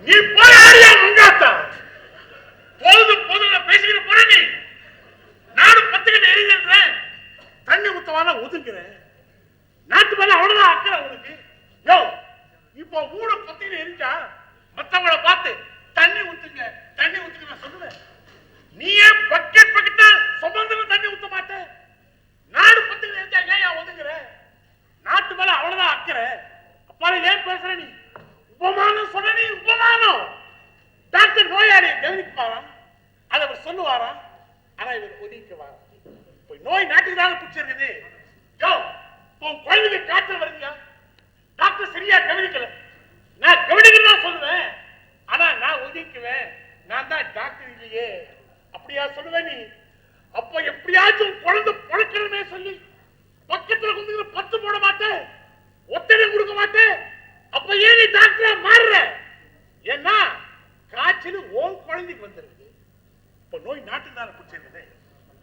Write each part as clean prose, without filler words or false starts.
நீ போய் ஆடியா மங்காத்தா போதும் பேசிக்கிட்டு போற நீ. நானும் 10 கட்டு எரிஞ்சிருக்கிறேன். தண்ணி ஊத்தவான ஒதுங்குறேன். நாட்டு மேல அவ்வளவுதான் அக்கறை உனக்கு. யோ இப்போ ஊட 10 கட்டு எரிஞ்சா மத்தவங்கள பார்த்து தண்ணி ஊத்துங்க நான் சொல்லுவேன். நீயே பக்கெட் பக்கெட்டா சுமந்துல தண்ணி ஊத்த மாட்டே. நாடு 10 கட்டு எரிஞ்சா ஏன் ஒதுங்குற? நாட்டு மேல அவ்வளவுதான் அக்கறை. அப்பால ஏன் பேசுற நீ? உபமானம் சொன்ன நீ உபமானம். டாக்டர் நோயாளியை கவனிக்குவாரா? அதை அவர் சொல்லுவாரா? ஆனா இவர் ஒதுக்குவாரா? போய் நோய் நாட்டுக்கு தானே பிடிச்சிருக்குது. உன் குழந்தைக்கு காய்ச்சல் வருதியா? டாக்டர் சரியா கவனிக்கல. நான் கவனிக்கிறதா சொல்லுவேன். ஆனா நான் ஒதுக்குவேன். நான் தான் டாக்டர் இல்லையே அப்படியா சொல்லுவேன் நீ? அப்ப எப்படியாச்சும் குழந்தை பொழக்கணுமே சொல்லி பக்கத்துல கொண்டு 10 போட மாட்டேன், ஒத்தனை கொடுக்க மாட்டேன். அப்ப ஏன் நீ டாக்டரா மாறுற? ஏன்னா காய்ச்சல் உன் குழந்தைக்கு வந்துருக்குது. இப்ப நோய் நாட்டுக்கு தானே பிடிச்சிருக்குது.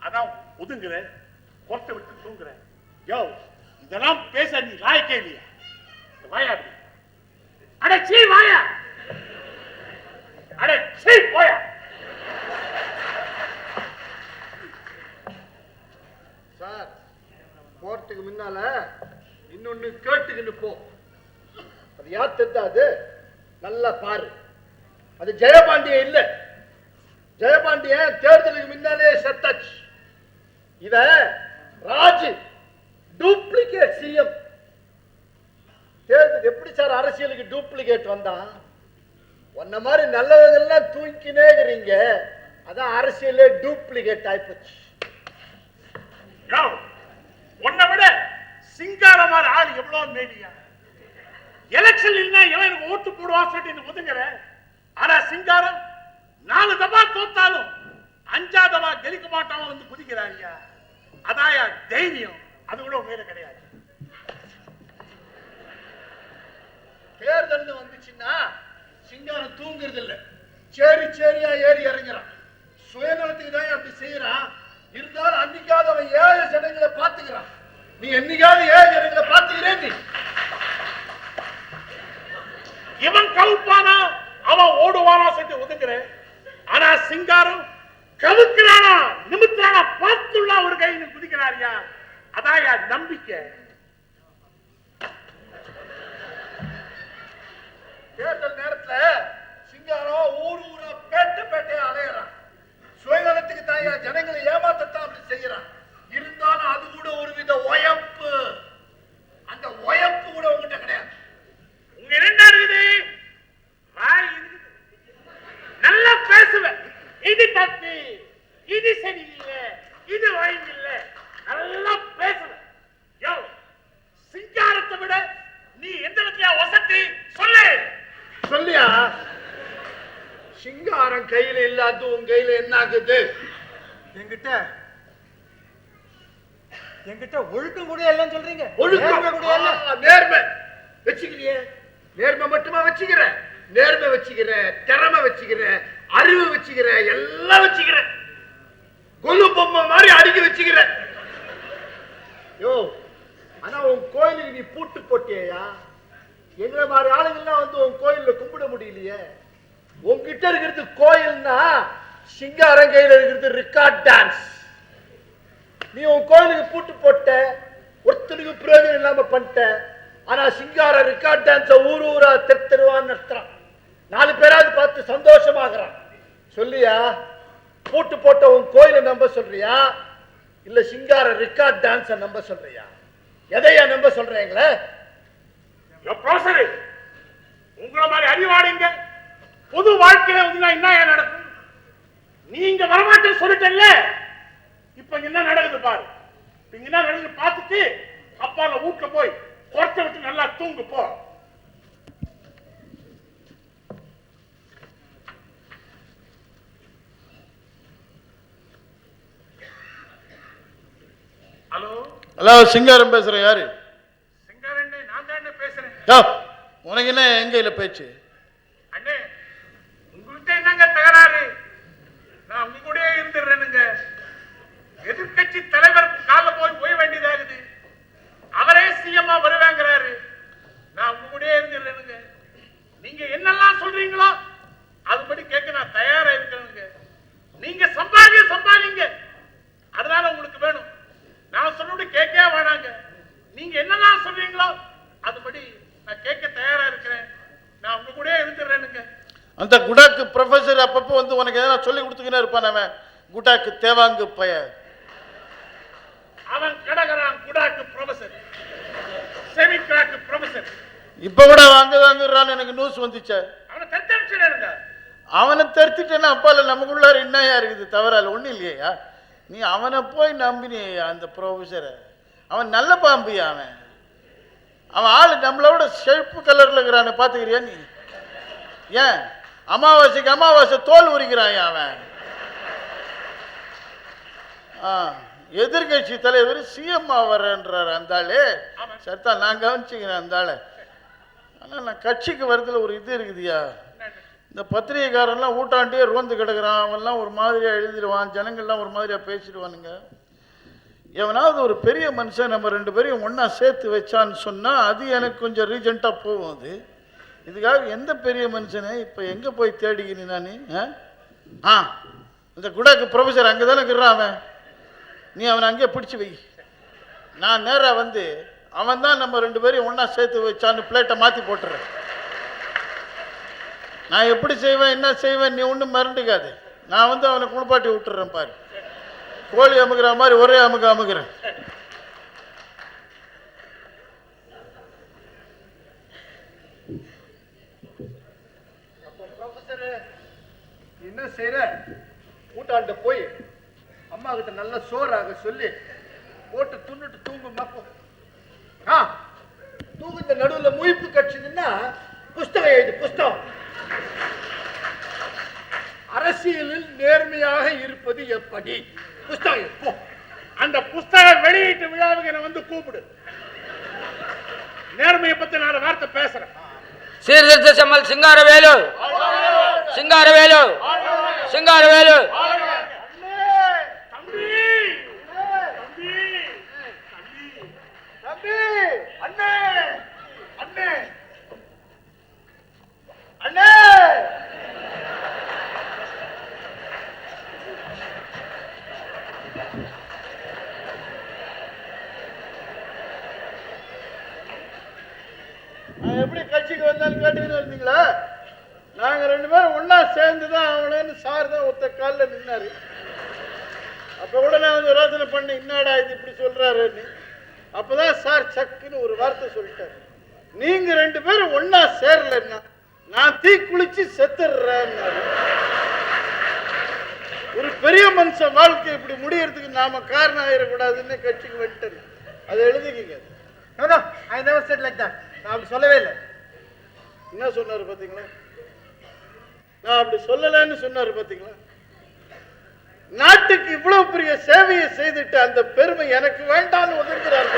அதான் ஒதுங்குற, கொட்டை விட்டு தூங்குற. யோ இதெல்லாம் பேச நீ லாய்க்கே இல்லையா? வாயா அப்படி. அட சீ வாயா. அட சீ போயா. சார் போறதுக்கு முன்னால இன்னொன்னு கேட்டுக்கின்னு போ. அது யார் தெரிஞ்சா? அது நல்லா பாரு. அது ஜெயபாண்டிய இல்ல. ஜெயபாண்டிய தேர்தலுக்கு முன்னாலே செத்தாச்சு. இத ராஜு டூப்ளிகேட் சிஎம். தேர்தல் எப்படி சார் அரசியலுக்கு டூப்ளிகேட் வந்தான்? ஒன்ன மாதிரி நல்லவங்க எல்லாம் தூக்கினே இருக்கிறீங்க. அதான் அரசியலே டூப்ளிகேட் ஆயிப்போச்சு. உன்னை விட சிங்காரமான ஆள் எவ்வளவு மேடியா. எலெக்ஷன் இல்லைன்னா எவன் எனக்கு ஓட்டு போடுவான் சொல்லிட்டு ஒதுங்குற. ஆனா சிங்காரம் 4 தபா தோத்தாலும் 5ஆம் தபா கெலிக்க மாட்டாம வந்து குதிக்கிறாங்க. அதாயா தைரியம். அது கூட மேல கிடையாது. தேர்தல் வந்துச்சுன்னா சிங்காரம் தூங்குறது இல்ல. சேரியா ஏறி இறங்குறான். சுயநலத்துக்கு தான் அப்படி செய்யறான். இருந்தாலும் அன்னைக்காவது அவன் 7 ஜனங்களை பாத்துக்கிறான். நீ என்னைக்காவது 7 ஜனங்களை பாத்துக்கிறேன் நீ? இவன் கவுப்பானா அவன் ஓடுவானா சொல்லிட்டு ஒதுங்குற. ஆனா சிங்காரம் கவுக்கிறானா நிமித்தானா பார்த்துள்ள ஒரு கையில் குதிக்கிறாரியா. அதாயா நம்பிக்கை. தேர்தல் நேரத்துல சிங்காரம் ஊரா பேட்டையா அலையறான். சுயநலத்துக்கு தாயா ஜனங்களை ஏமாத்தத்தான் அப்படி செய்யறான். இருந்தாலும் அது கூட ஒரு வித உயப்பு. அந்த உயப்பு கூட உங்ககிட்ட கிடையாது. உங்க என்ன இருக்குது? வாய் இருக்குது. நல்லா பேசுவேன். இது தப்பு, இது சரியில்லை, இது வாய்ப்பு இல்லை. நல்லா பேசுவேன். யோ சிங்காரத்தை விட நீ எந்த விதத்தியா வசதி சொல்லு. சொல்லியா? சிங்காரம் கையில இல்லாத உன் கையில என்ன ஆகுது? என்கிட்ட ஒழுக்கம் கூட இல்லைன்னு சொல்றீங்க. ஒழுக்கம் கூட இல்ல. நேர்மை வச்சுக்கிறியே. நேர்மை மட்டுமா வச்சுக்கிற? நேர்மை வச்சுக்கிற, திறமை வச்சுக்கிற, அறிவு வச்சுக்கிற, எல்லாம் வச்சுக்கிற. கொலு பொம்மை மாதிரி அடுக்கி வச்சுக்கிற. யோ ஆனா உன் கோயிலுக்கு நீ பூட்டு போட்டியா? எங்களை மாதிரி ஆளுங்கள்லாம் வந்து உன் கோயில்ல கும்பிட முடியலையே. உங்ககிட்ட இருக்கிறது கோயில்னா சிங்காரம் கையில இருக்கிறது ரெக்கார்ட் டான்ஸ். நீ உன் கோயிலுக்கு பூட்டு போட்ட, ஒருத்தனுக்கு பிரயோஜனம் இல்லாம பண்ணிட்ட. ஆனா சிங்கார ரெக்கார்ட் டான்ஸ ஊரா தெருவான்னு நடத்துறான். 4 பேராவது பார்த்து சந்தோஷமாகறான். சொல்லியா? பூட்டு போட்ட உன் கோயிலை நம்ப சொல்றியா இல்ல சிங்கார ரெக்கார்ட் டான்ஸ நம்ப சொல்றியா? எதையா நம்ப சொல்றீங்களே? உங்களை மாதிரி அறிவாளிங்க பொது வாழ்க்கையில வந்து என்ன நடக்கும்? நீங்க வரமாட்டேன்னு சொல்லிட்டல்ல. இப்ப என்ன நடக்குது பாரு. என்ன நடக்குது பார்த்துட்டு அப்பால வீட்டுல போய் கொரட்டை விட்டு நல்லா தூங்கு போ. ஹலோ ஹலோ, சிங்காரம் பேசுறேன். யாரு? சிங்காரன் நான் தான் பேசுறேன். உனக்கு என்ன எங்க இல்ல பேச்சு? அண்ணே உங்கள்கிட்ட என்னங்க தகராறு? நான் உங்க கூட இருந்துடுறேனுங்க. எதிர்கட்சி தலைவர் கால போய் வேண்டியதாகுது. அவரே சிஎம்மா வருவாங்கிறாரு. நான் உங்க கூட இருந்துடுறேனுங்க. நீங்க என்னெல்லாம் சொல்றீங்களோ அந்த குடாக்கு ப்ரொஃபசர் அப்பப்போ வந்து உனக்கு எதனா சொல்லி கொடுத்துக்கினே இருப்பான். அவன் குடாக்கு தேவாங்கு பைய. அவன் கடகரான் குடாக்கு ப்ரொஃபசர், செமி கிராக்கு ப்ரொஃபசர். இப்ப கூட வாங்குறான்னு எனக்கு நியூஸ் வந்துச்சே. அவனை தத்தெடுச்சுடுங்க. அவனை தடுத்துட்டேன்னா அப்பால நமக்குள்ளார என்னையா இருக்குது? தவறால் ஒன்றும் இல்லையா? நீ அவனை போய் நம்பினி அந்த ப்ரொஃபஸரை. அவன் நல்ல பாம்பியா? அவன் ஆள் நம்மளோட செழுப்பு கலர்ல இருக்கிறான பார்த்துக்கிறியா நீ? ஏன் அமாவாசைக்கு அமாவாசை தோல் உரிக்கிறான் அவன். எதிர்கட்சி தலைவர் சிஎம் ஆவர்ன்றார் அந்த ஆளு. சரிதான், நான் கவனிச்சுக்கிறேன் அந்த ஆளை. ஆனால் நான் கட்சிக்கு வரதுல ஒரு இது இருக்குதுயா. இந்த பத்திரிகைக்காரன்லாம் ஊட்டாண்டியே ரோந்து கிடக்குறான். அவன்லாம் ஒரு மாதிரியாக எழுதிடுவான், ஜனங்கள்லாம் ஒரு மாதிரியாக பேசிடுவானுங்க. எவனாவது ஒரு பெரிய மனுஷன் நம்ம ரெண்டு பேரையும் ஒன்றா சேர்த்து வச்சான்னு சொன்னால் அது எனக்கு கொஞ்சம் ரீஜெண்டாக போகும். அது இதுக்காக எந்த பெரிய மனுஷனை இப்போ எங்கே போய் தேடிக்கிறேன் நான்? இந்த குடாக்கு ப்ரொஃபஸர் அங்கே தானே இருக்கிறான் அவன். நீ அவனை அங்கேயே பிடிச்சி வை. நான் நேராக வந்து அவன் தான் நம்ம ரெண்டு பேரையும் ஒன்றா சேர்த்து வச்சான்னு பிளேட்டை மாற்றி போட்டுறேன். நான் எப்படி செய்வேன் என்ன செய்வேன் நீ ஒன்றும் மறந்துக்காது. நான் வந்து அவனை குளிப்பாட்டி விட்டுறேன் பாரு. கோழி அமுகிற மாதிரி ஒரே அமுகிறேன். என்ன செய்யற? கூட்டாண்ட போய் அம்மா கிட்ட நல்ல சோறாக சொல்லி போட்டு துண்ணுட்டு தூங்கு மாப்போம். தூங்கு. இந்த நடுவில் முழிப்பு கட்சிதுன்னா புஸ்தகம் எழுது. புஸ்தகம் அரசியலில் நேர்மையாக இருப்பது எப்படி? புஸ்தகம் எப்போ? அந்த புஸ்தக வெளியீட்டு விழாவுக்கு என்ன வந்து கூப்பிடு. நேர்மையை பத்தி 4 வார்த்தை பேசுறேன். சீர்திருத்த செம்மல் சிங்காரவேலு, சிங்காரவேலு, சிங்காரவேலு. நான் எப்படி கட்சிக்கு வந்தாலும் கேட்டுக்கிட்டு இருந்தீங்களா? நாங்கள் ரெண்டு பேரும் ஒன்றா சேர்ந்து தான் அவனு சார் தான் ஒருத்த காலில் நின்னாரு. அப்போ கூட நான் வந்து யோசனை பண்ணேன், என்னடா இது இப்படி சொல்கிறாருன்னு. அப்போ தான் சார் சக்குன்னு ஒரு வார்த்தை சொல்லிட்டார். நீங்கள் ரெண்டு பேரும் ஒன்றா சேரலன்னா நான் தீ குளிச்சு செத்துடுறேன்னு. ஒரு பெரிய மனுஷன் வாழ்க்கை இப்படி முடியறதுக்கு நாம காரணம் ஆயிடக்கூடாதுன்னு கட்சிக்கு வந்துட்டேன். அதை எழுதிக்கிங்க. I never said like that. நான் அப்படி சொல்லவே இல்லை. என்ன சொன்னாரு பாத்தீங்களா? நான் அப்படி சொல்லலன்னு சொன்னாரு பாத்தீங்களா? நாட்டுக்கு இவ்வளவு பெரிய சேவையை செய்துட்டு அந்த பெருமை எனக்கு வேண்டாம்னு ஒதுங்கிறார்.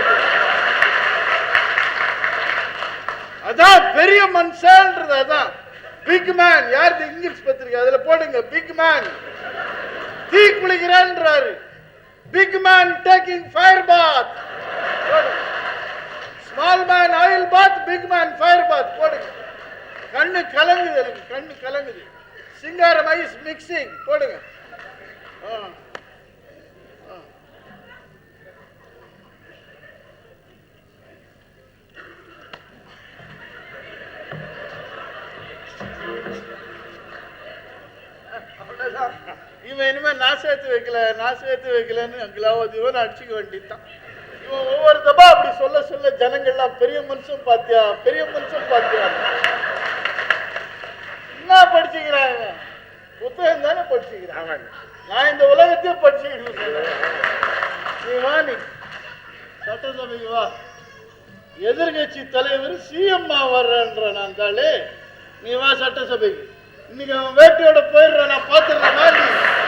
அதான் பெரிய மனுஷன்றது. அதான் பிக் மேன். யாரு இங்கிலீஷ் பத்திரிக்கை அதுல போடுங்க, பிக் மேன் தீ குளிக்கிறான்றாரு. Big man taking fire bath. Small man oil bath, big man fire bath போடுங்க. கண்ணு கலங்குது, எனக்கு கண்ணு கலங்குது. சிங்காரம் ஐஸ் மிக்சிங் போடுங்க. இவன் இனிமே நான் சேர்த்து வைக்கலன்னு அங்கலாவதிவன் அடிச்சுக்க வேண்டியதான். இவன் ஒவ்வொரு தப்பா அப்படி சொல்ல சொல்ல ஜனங்கள்லாம் பெரிய மனுஷன் பாத்தியா, பெரிய மனுஷன் பாத்தியா. என்ன படிச்சுக்கிறாங்க? புத்தகம் தானே படிச்சுக்கிறாங்க. நான் இந்த உலகத்தையே படிச்சுக்கிட்டு இருக்கேன். நீ வா, நீ சட்டசபைக்கு வா. எதிர்கட்சி தலைவர் சிஎம் வர்றன்ற நான் தாளே. நீ வா சட்டசபைக்கு. இன்னைக்கு அவன் வேட்டையோட போயிடுறான், நான் பாத்துறேன்.